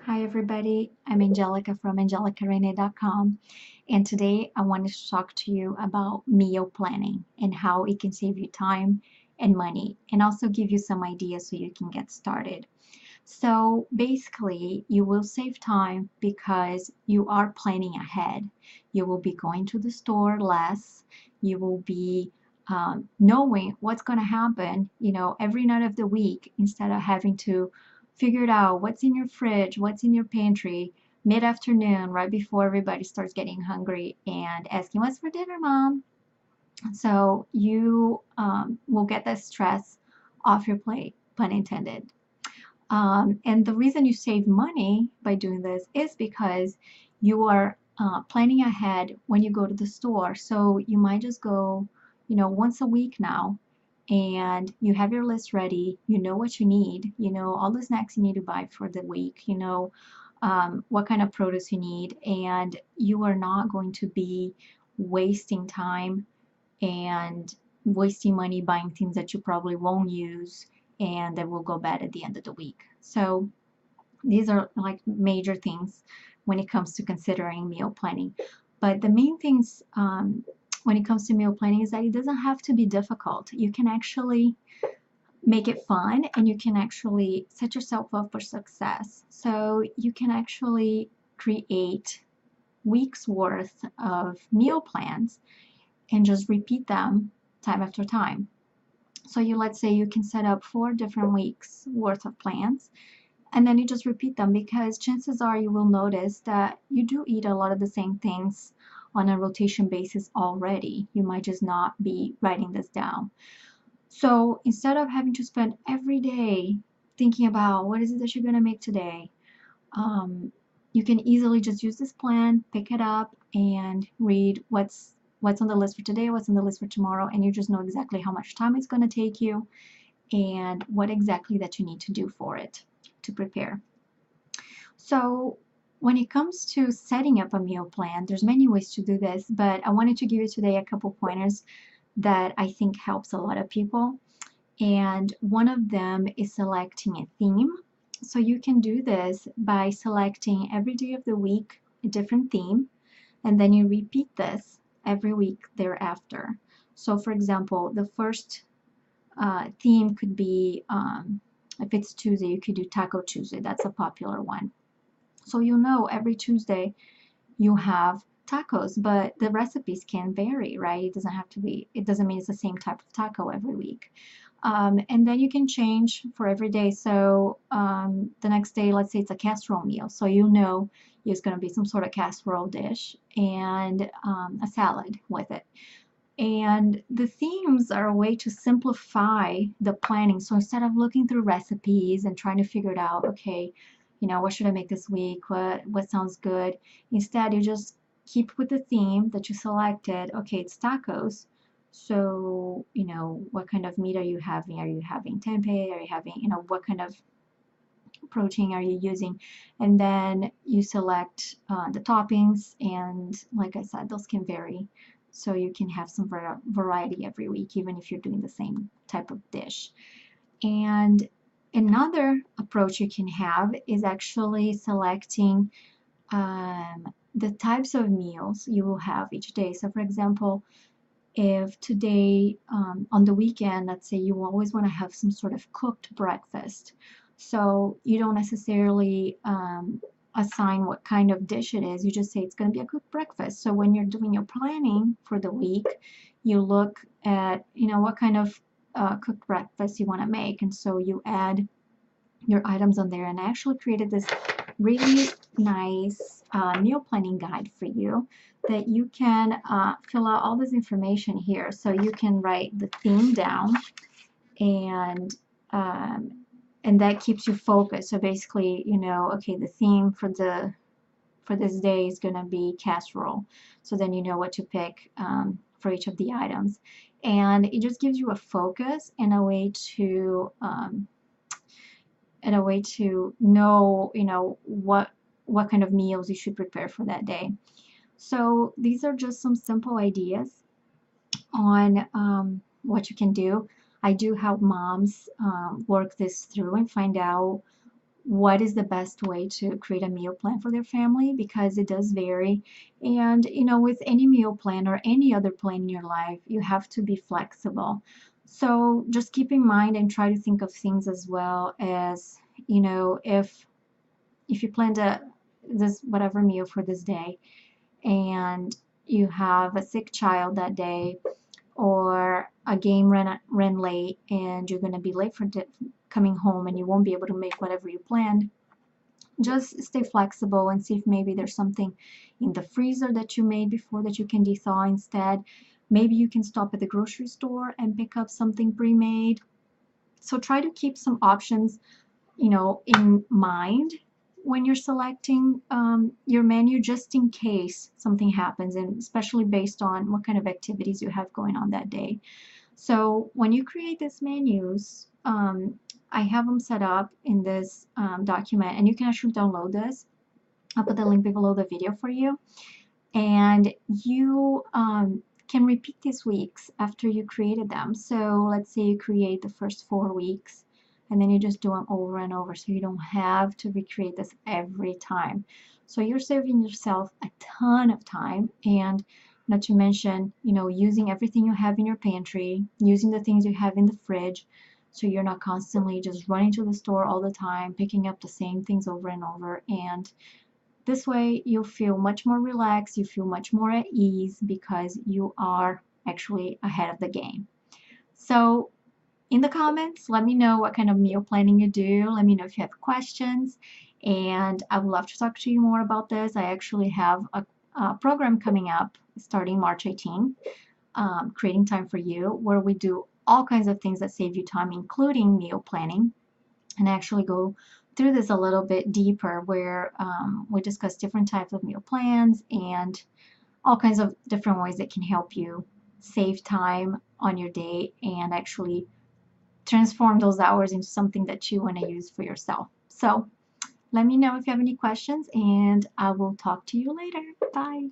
Hi everybody, I'm Angelica from angelicarene.com, and today I wanted to talk to you about meal planning and how it can save you time and money and also give you some ideas so you can get started. So basically, you will save time because you are planning ahead. You will be going to the store less. You will be knowing what's going to happen, every night of the week instead of having to figure it out what's in your fridge, what's in your pantry mid-afternoon, right before everybody starts getting hungry and asking, "What's for dinner, Mom?" So you will get that stress off your plate, pun intended. And the reason you save money by doing this is because you are planning ahead when you go to the store. So you might just go, once a week now, and you have your list ready. You know what you need. You know all the snacks you need to buy for the week. You know what kind of produce you need, and you are not going to be wasting time and wasting money buying things that you probably won't use and that will go bad at the end of the week. So these are like major things when it comes to considering meal planning. But the main things when it comes to meal planning is that it doesn't have to be difficult. You can actually make it fun and you can actually set yourself up for success. So you can actually create weeks worth of meal plans and just repeat them time after time. So let's say you can set up 4 different weeks worth of plans and then you just repeat them because chances are you will notice that you do eat a lot of the same things on a rotation basis already. You might just not be writing this down. So instead of having to spend every day thinking about what is it that you're going to make today, um, you can easily just use this plan, pick it up, and read what's on the list for today, what's on the list for tomorrow, and you just know exactly how much time it's going to take you and what exactly that you need to do for it to prepare. So when it comes to setting up a meal plan, there's many ways to do this, but I wanted to give you today a couple pointers that I think helps a lot of people. And one of them is selecting a theme. So you can do this by selecting every day of the week a different theme, and then you repeat this every week thereafter. So for example, the first theme could be, if it's Tuesday, you could do Taco Tuesday. That's a popular one. So you'll know every Tuesday you have tacos, but the recipes can vary, right? It doesn't have to be, it doesn't mean it's the same type of taco every week. And then you can change for every day. So the next day, let's say it's a casserole meal. So you know there's going to be some sort of casserole dish and a salad with it. And the themes are a way to simplify the planning. So instead of looking through recipes and trying to figure it out, okay, what should I make this week? What sounds good? Instead, you just keep with the theme that you selected. Okay, it's tacos. So, what kind of meat are you having? Are you having tempeh? Are you having, what kind of protein are you using? And then you select the toppings, and like I said, those can vary. So you can have some variety every week, even if you're doing the same type of dish. And another approach you can have is actually selecting the types of meals you will have each day. So for example, if today on the weekend, let's say you always want to have some sort of cooked breakfast, so you don't necessarily assign what kind of dish it is, you just say it's going to be a cooked breakfast. So when you're doing your planning for the week, you look at what kind of cooked breakfast you want to make, and so you add your items on there. And I actually created this really nice meal planning guide for you that you can fill out all this information here. So you can write the theme down, and um, and that keeps you focused. So basically, okay, the theme for this day is going to be casserole. So then you know what to pick for each of the items, and it just gives you a focus and a way to know, what kind of meals you should prepare for that day. So these are just some simple ideas on what you can do. I do help moms work this through and find out what is the best way to create a meal plan for their family, because it does vary. And with any meal plan or any other plan in your life, you have to be flexible. So just keep in mind and try to think of things as well as, if you planned this whatever meal for this day, and you have a sick child that day, or a game ran late and you're going to be late for coming home and you won't be able to make whatever you planned, just stay flexible and see if maybe there's something in the freezer that you made before that you can thaw instead. Maybe you can stop at the grocery store and pick up something pre-made. So try to keep some options, in mind when you're selecting your menu, just in case something happens, and especially based on what kind of activities you have going on that day. So when you create these menus, I have them set up in this document, and you can actually download this. I'll put the link below the video for you. And you can repeat these weeks after you created them. So let's say you create the first 4 weeks, and then you just do them over and over, so you don't have to recreate this every time. So you're saving yourself a ton of time, and not to mention, using everything you have in your pantry, using the things you have in the fridge, so you're not constantly just running to the store all the time, picking up the same things over and over. And this way you feel much more relaxed, you feel much more at ease, because you are actually ahead of the game. So in the comments, let me know what kind of meal planning you do. Let me know if you have questions, and I would love to talk to you more about this. I actually have a program coming up starting March 18th, Creating Time for You, where we do all kinds of things that save you time, including meal planning, and actually go through this a little bit deeper, where we discuss different types of meal plans and all kinds of different ways that can help you save time on your day and actually transform those hours into something that you want to use for yourself. So let me know if you have any questions, and I will talk to you later. Bye.